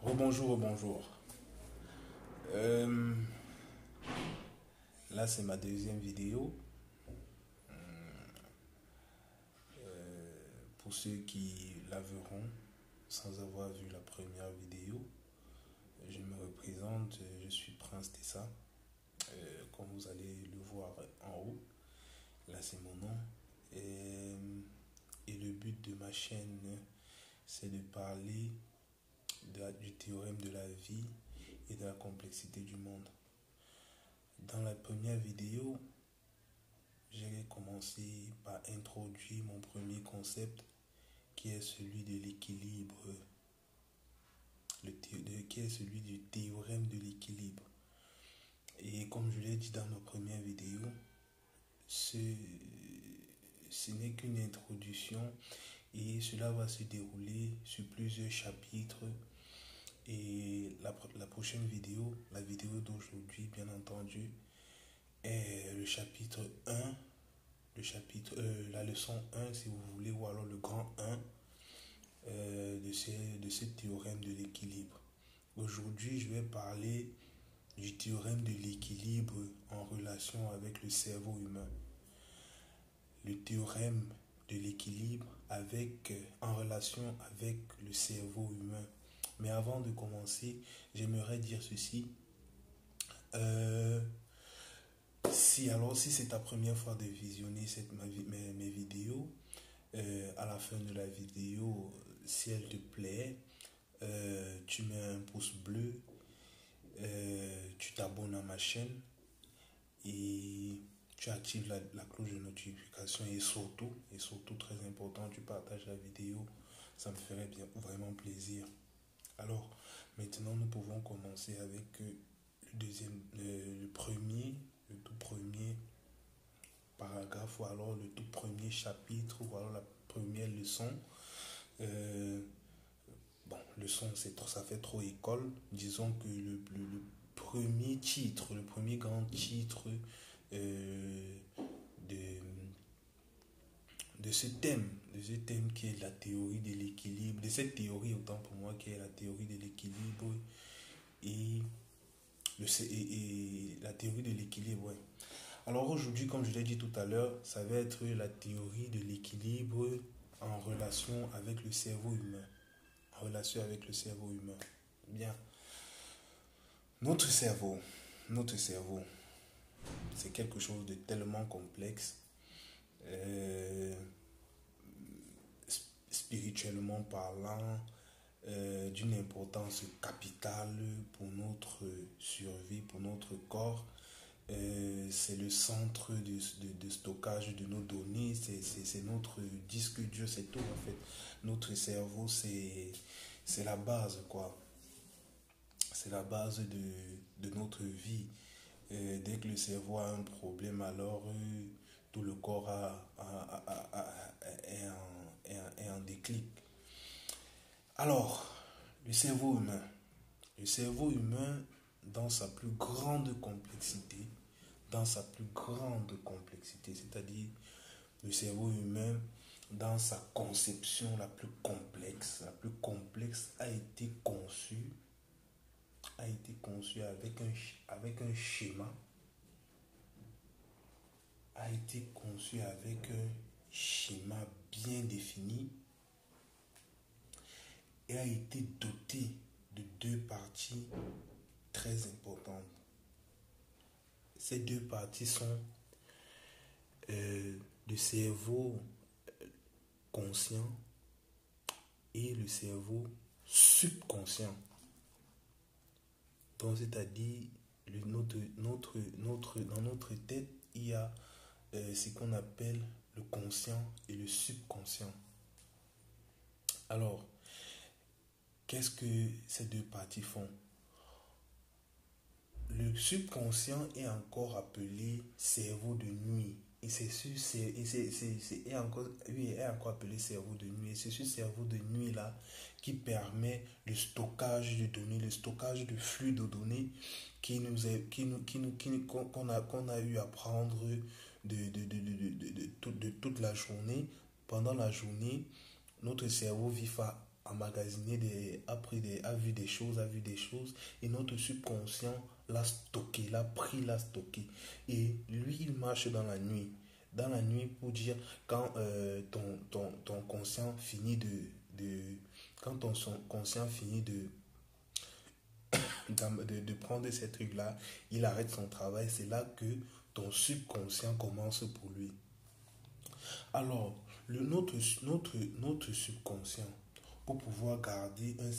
Rebonjour, rebonjour. Euh, Là, c'est ma deuxième vidéo. Pour ceux qui la verront sans avoir vu la première vidéo, je me représente, je suis Prince Tessa. Comme vous allez le voir en haut, là c'est mon nom. Et, et le but de ma chaîne, c'est de parler du théorème de la vie et de la complexité du monde. Dans la première vidéo, j'ai commencé par introduire mon premier concept qui est celui de l'équilibre, qui est celui du théorème de l'équilibre. Et comme je l'ai dit dans ma première vidéo, ce, ce n'est qu'une introduction et cela va se dérouler sur plusieurs chapitres. Et la prochaine vidéo, la vidéo d'aujourd'hui, bien entendu, est le chapitre 1, la leçon 1 si vous voulez, ou alors le grand 1 de ce théorème de l'équilibre. Aujourd'hui, je vais parler du théorème de l'équilibre en relation avec le cerveau humain. Le théorème de l'équilibre en relation avec le cerveau humain. Mais avant de commencer, j'aimerais dire ceci. Si c'est ta première fois de visionner mes vidéos, à la fin de la vidéo, si elle te plaît, tu mets un pouce bleu, tu t'abonnes à ma chaîne et tu actives la cloche de notification et surtout très important, tu partages la vidéo, ça me ferait bien, vraiment plaisir. Alors, maintenant nous pouvons commencer avec le tout premier paragraphe ou alors le tout premier chapitre ou alors la première leçon. Euh, Bon, leçon, ça fait trop école. Disons que le premier titre, le premier grand titre euh, de, de ce thème qui est la théorie de l'équilibre, de cette théorie autant pour moi qui est la théorie de l'équilibre et, et la théorie de l'équilibre. Ouais. Alors aujourd'hui, comme je l'ai dit tout à l'heure, ça va être la théorie de l'équilibre en relation avec le cerveau humain. En relation avec le cerveau humain. Bien. Notre cerveau, notre cerveau, c'est quelque chose de tellement complexe, euh, spirituellement parlant, d'une importance capitale pour notre survie, pour notre corps. C'est le centre de stockage de nos données, c'est notre disque dur, c'est tout en fait. Notre cerveau, c'est la base, quoi. C'est la base de notre vie. Dès que le cerveau a un problème, alors tout le corps est en déclic. Alors, le cerveau humain. Le cerveau humain, dans sa plus grande complexité, c'est-à-dire le cerveau humain, dans sa conception la plus complexe a été conçu avec un schéma, a été conçu avec un schéma bien défini et a été doté de deux parties très importantes. Ces deux parties sont le cerveau conscient et le cerveau subconscient. Donc, c'est-à-dire, dans notre tête, il y a ce qu'on appelle le conscient et le subconscient. Alors, qu'est-ce que ces deux parties font? Le subconscient est encore appelé cerveau de nuit. Et c'est encore appelé cerveau de nuit. Et c'est ce cerveau de nuit-là qui permet le stockage de données, le stockage de flux de données qu'on a eu à prendre de toute la journée. Pendant la journée, notre cerveau emmagasiné, a vu des choses, et notre subconscient l'a stocké, l'a pris, l'a stocké. Et lui, il marche dans la nuit. Dans la nuit pour dire quand ton conscient finit quand ton conscient finit de prendre ces trucs-là, il arrête son travail. C'est là que ton subconscient commence pour lui. Alors, notre subconscient, pour pouvoir garder une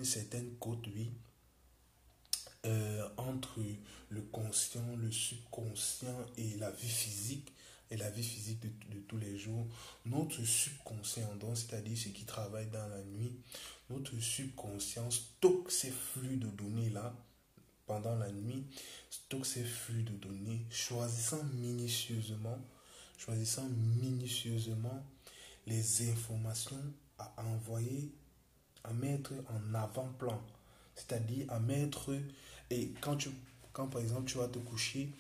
certaine cote, oui, entre le conscient, le subconscient et la vie physique, de tous les jours. Notre subconscient, donc c'est-à-dire ce qui travaille dans la nuit, notre subconscient stocke ces flux de données là pendant la nuit, stocke ces flux de données, choisissant minutieusement les informations à envoyer, à mettre en avant-plan. C'est-à-dire à mettre, et quand par exemple tu vas te coucher,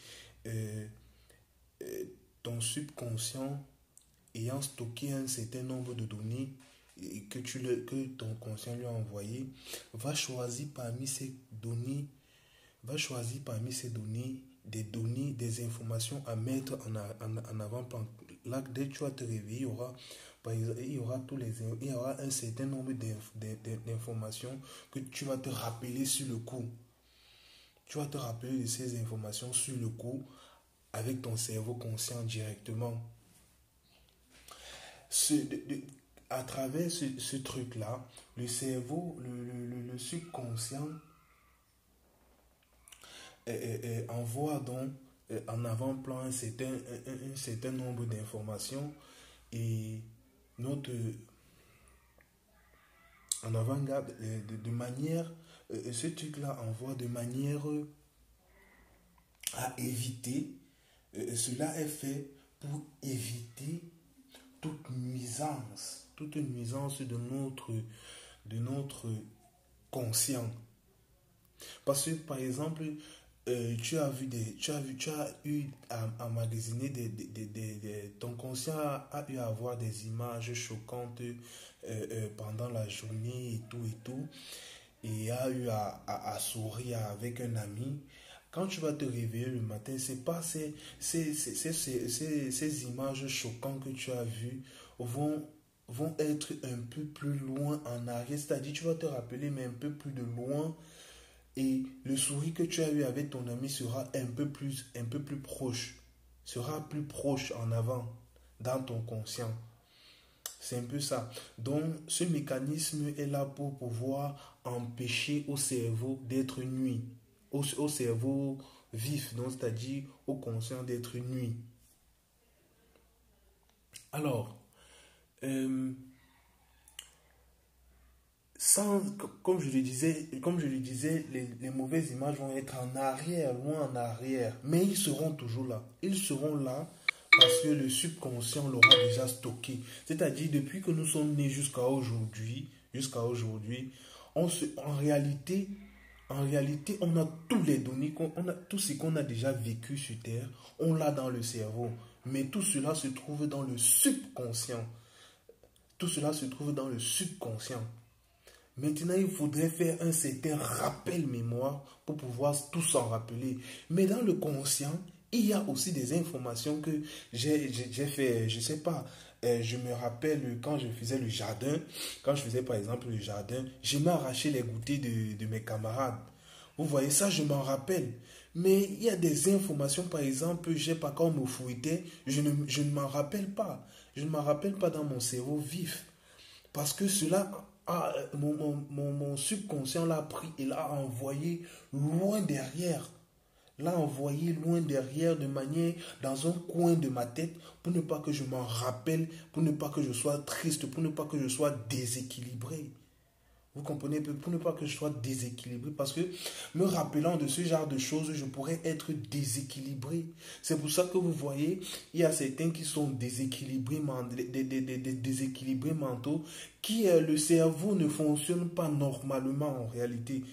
ton subconscient ayant stocké un certain nombre de données que ton conscient lui a envoyé, va choisir parmi ces données des informations à mettre en avant-plan. Là, dès que tu vas te réveiller, il y aura un certain nombre d'informations que tu vas te rappeler sur le coup. Tu vas te rappeler de ces informations sur le coup avec ton cerveau conscient directement. À travers ce truc-là, le cerveau, le subconscient envoie donc en avant-plan un certain nombre d'informations et notre en avant-garde de manière ce truc-là envoie de manière à éviter cela est fait pour éviter toute nuisance de notre conscient. Parce que par exemple tu as eu à emmagasiner ton conscient a eu à avoir des images choquantes pendant la journée et tout, et a eu à sourire avec un ami. Quand tu vas te réveiller le matin, c'est pas ces images choquantes que tu as vues vont être un peu plus loin en arrière, c'est-à-dire tu vas te rappeler mais un peu plus de loin. Et le sourire que tu as eu avec ton ami sera un peu plus proche, sera plus proche en avant dans ton conscient. C'est un peu ça. Donc, ce mécanisme est là pour pouvoir empêcher au cerveau d'être nuit, au cerveau vif, donc c'est-à-dire au conscient d'être nuit. Alors, comme je le disais, les mauvaises images vont être en arrière, loin en arrière, mais ils seront toujours là. Ils seront là parce que le subconscient l'aura déjà stocké. C'est-à-dire, depuis que nous sommes nés jusqu'à aujourd'hui, en réalité, on a tous les données, on a tout ce qu'on a déjà vécu sur Terre, on l'a dans le cerveau. Mais tout cela se trouve dans le subconscient. Maintenant, il faudrait faire un certain rappel mémoire pour pouvoir tout s'en rappeler. Mais dans le conscient, il y a aussi des informations que j'ai fait, je ne sais pas, je me rappelle quand je faisais le jardin, quand je faisais par exemple le jardin, je m'arrachais les goûters de mes camarades. Vous voyez ça, je m'en rappelle. Mais il y a des informations, par exemple, je sais pas, quand on me fouettait, je ne m'en rappelle pas. Je ne m'en rappelle pas dans mon cerveau vif. Parce que cela, mon subconscient l'a pris et l'a envoyé loin derrière. L'a envoyé loin derrière de manière dans un coin de ma tête pour ne pas que je m'en rappelle, pour ne pas que je sois triste, pour ne pas que je sois déséquilibré. Vous comprenez, pour ne pas que je sois déséquilibré, parce que me rappelant de ce genre de choses, je pourrais être déséquilibré. C'est pour ça que vous voyez, il y a certains qui sont déséquilibrés mentaux, qui le cerveau ne fonctionne pas normalement en réalité.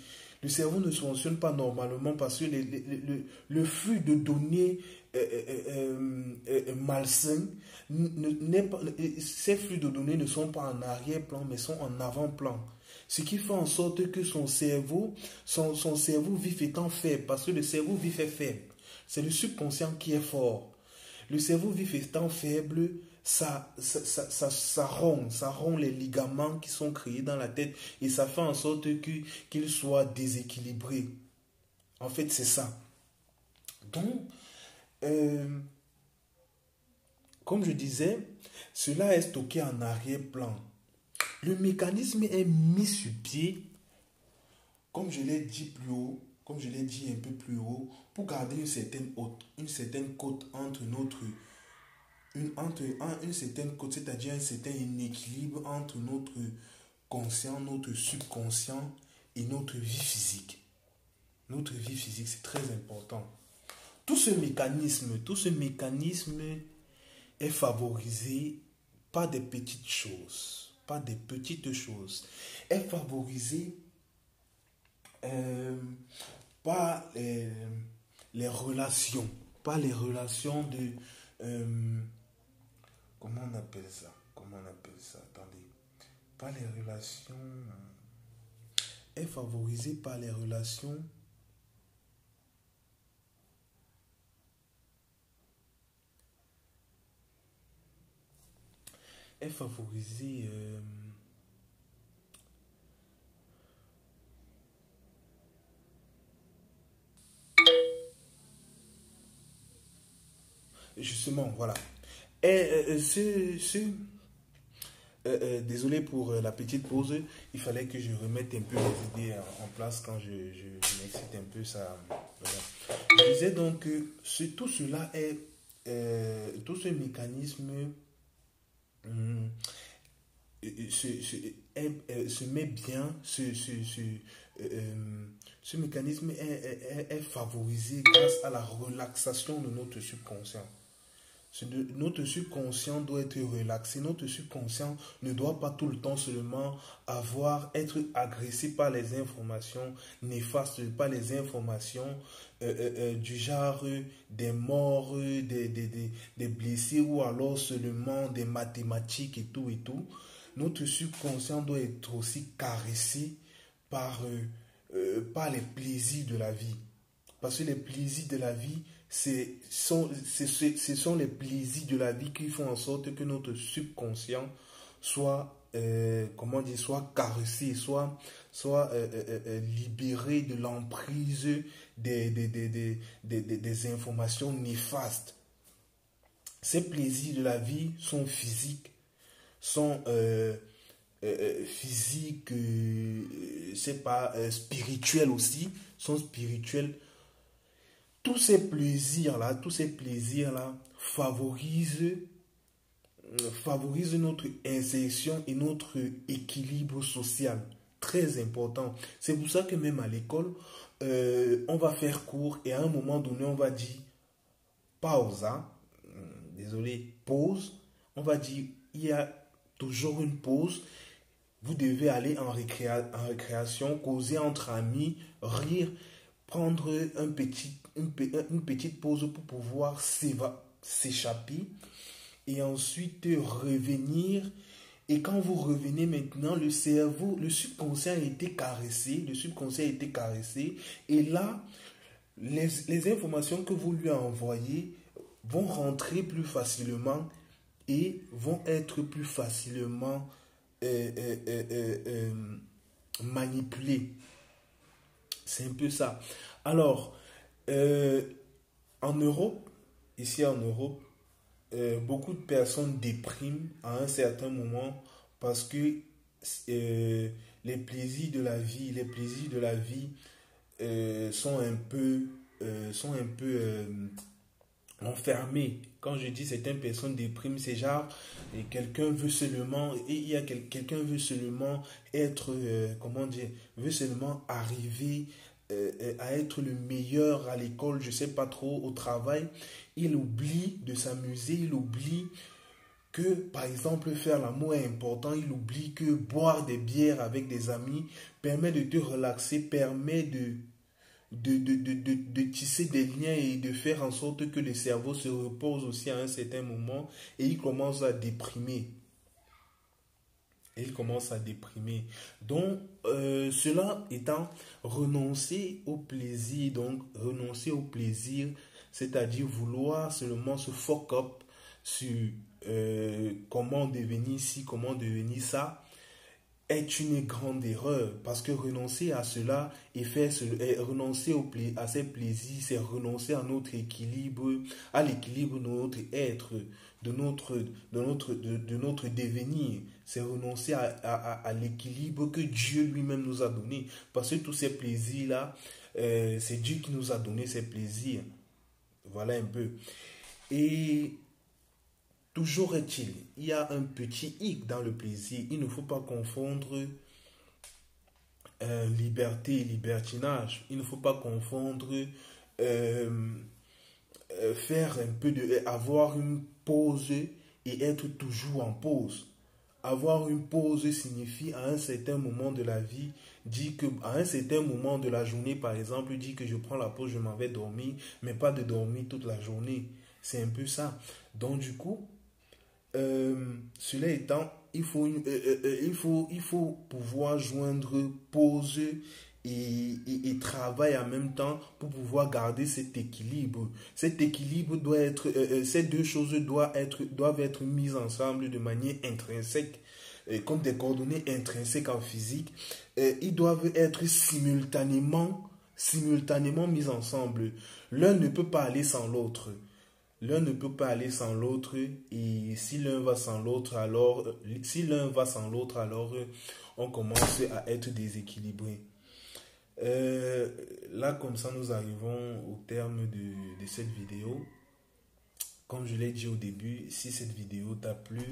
Le cerveau ne fonctionne pas normalement parce que le flux de données malsain, ces flux de données ne sont pas en arrière-plan, mais sont en avant-plan. Ce qui fait en sorte que son cerveau vif étant faible, parce que le cerveau vif est faible. C'est le subconscient qui est fort. Le cerveau vif étant faible, ça rompt les ligaments qui sont créés dans la tête et ça fait en sorte qu'il soit déséquilibré. En fait, c'est ça. Donc, comme je disais, cela est stocké en arrière-plan. Le mécanisme est mis sur pied, comme je l'ai dit plus haut, comme je l'ai dit un peu plus haut, pour garder une certaine cote entre une certaine cote, c'est-à-dire un certain équilibre entre notre conscient, notre subconscient et notre vie physique. Notre vie physique, c'est très important. Tout ce mécanisme est favorisé par des petites choses. Est favorisé par les relations. Par les relations de... comment on appelle ça? Attendez. Par les relations... Est favorisé par les relations... Est favorisé... Justement, voilà. Et désolé pour la petite pause, il fallait que je remette un peu les idées en place quand je m'excite un peu ça. Voilà. Je disais donc que tout cela est, tout ce mécanisme se met bien, ce mécanisme est favorisé grâce à la relaxation de notre subconscient. Notre subconscient doit être relaxé. Notre subconscient ne doit pas tout le temps seulement être agressé par les informations néfastes, par les informations du genre des morts, des blessés ou alors seulement des mathématiques et tout et tout. Notre subconscient doit être aussi caressé par les plaisirs de la vie. Parce que les plaisirs de la vie, ce sont les plaisirs de la vie qui font en sorte que notre subconscient soit, soit caressé, soit libéré de l'emprise des informations néfastes. Ces plaisirs de la vie sont physiques, spirituels aussi, sont spirituels. Tous ces plaisirs-là favorisent notre insertion et notre équilibre social. Très important. C'est pour ça que même à l'école, on va faire cours et à un moment donné, on va dire pause. Pause. On va dire, il y a toujours une pause. Vous devez aller en récréation, causer entre amis, rire, prendre une petite pause pour pouvoir s'échapper et ensuite revenir. Et quand vous revenez maintenant, le subconscient a été caressé, et là, les informations que vous lui avez envoyées vont rentrer plus facilement et vont être plus facilement manipulées. C'est un peu ça. Alors, ici en Europe, beaucoup de personnes dépriment à un certain moment parce que les plaisirs de la vie sont un peu enfermés. Quand je dis certaines personnes dépriment, c'est genre quelqu'un veut seulement être veut seulement arriver à être le meilleur à l'école, je sais pas trop, au travail. Il oublie de s'amuser, il oublie que, par exemple, faire l'amour est important, il oublie que boire des bières avec des amis permet de te relaxer, permet de tisser des liens et de faire en sorte que le cerveau se repose aussi à un certain moment et il commence à déprimer. Et il commence à déprimer. Donc, cela étant renoncer au plaisir, donc renoncer au plaisir, c'est-à-dire vouloir seulement se fuck up sur comment devenir ci, comment devenir ça, est une grande erreur parce que renoncer à cela et renoncer à ces plaisirs, c'est renoncer à notre équilibre, à l'équilibre de notre être, de notre devenir. C'est renoncer à l'équilibre que Dieu lui-même nous a donné. Parce que tous ces plaisirs-là, c'est Dieu qui nous a donné ces plaisirs. Voilà un peu. Et toujours est-il, il y a un petit hic dans le plaisir. Il ne faut pas confondre liberté et libertinage. Il ne faut pas confondre faire un peu avoir une pause et être toujours en pause. Avoir une pause signifie à un certain moment de la vie, dit que à un certain moment de la journée, par exemple, dit que je prends la pause, je m'en vais dormir, mais pas de dormir toute la journée. C'est un peu ça. Donc du coup, cela étant, il faut pouvoir joindre pause et travail en même temps pour pouvoir garder cet équilibre. Cet équilibre doit être, ces deux choses doivent être mises ensemble de manière intrinsèque, comme des coordonnées intrinsèques en physique. Ils doivent être simultanément mis ensemble. L'un ne peut pas aller sans l'autre. L'un ne peut pas aller sans l'autre et si l'un va sans l'autre, alors, on commence à être déséquilibré. Là, comme ça, nous arrivons au terme de cette vidéo. Comme je l'ai dit au début, si cette vidéo t'a plu,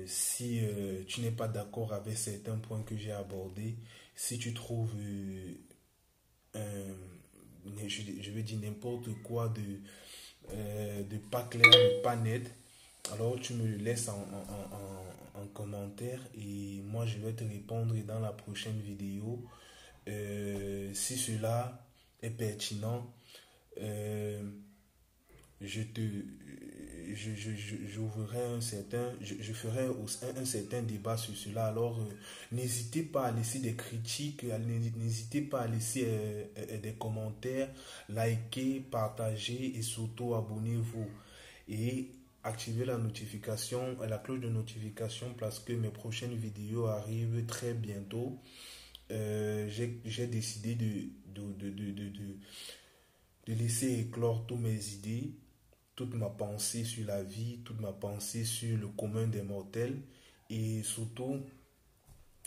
si tu n'es pas d'accord avec certains points que j'ai abordés, si tu trouves, je vais dire n'importe quoi de pas clair, de pas net, alors tu me le laisses en commentaire et moi je vais te répondre dans la prochaine vidéo. Si cela est pertinent, je te j'ouvrirai je ferai un certain débat sur cela. Alors n'hésitez pas à laisser des critiques, n'hésitez pas à laisser des commentaires, liker, partager et surtout abonnez-vous et activez la notification, la cloche de notification parce que mes prochaines vidéos arrivent très bientôt. J'ai décidé de laisser éclore toutes mes idées, toute ma pensée sur la vie, toute ma pensée sur le commun des mortels. Et surtout,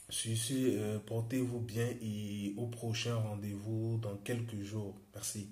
sur ce, portez-vous bien et au prochain rendez-vous dans quelques jours. Merci.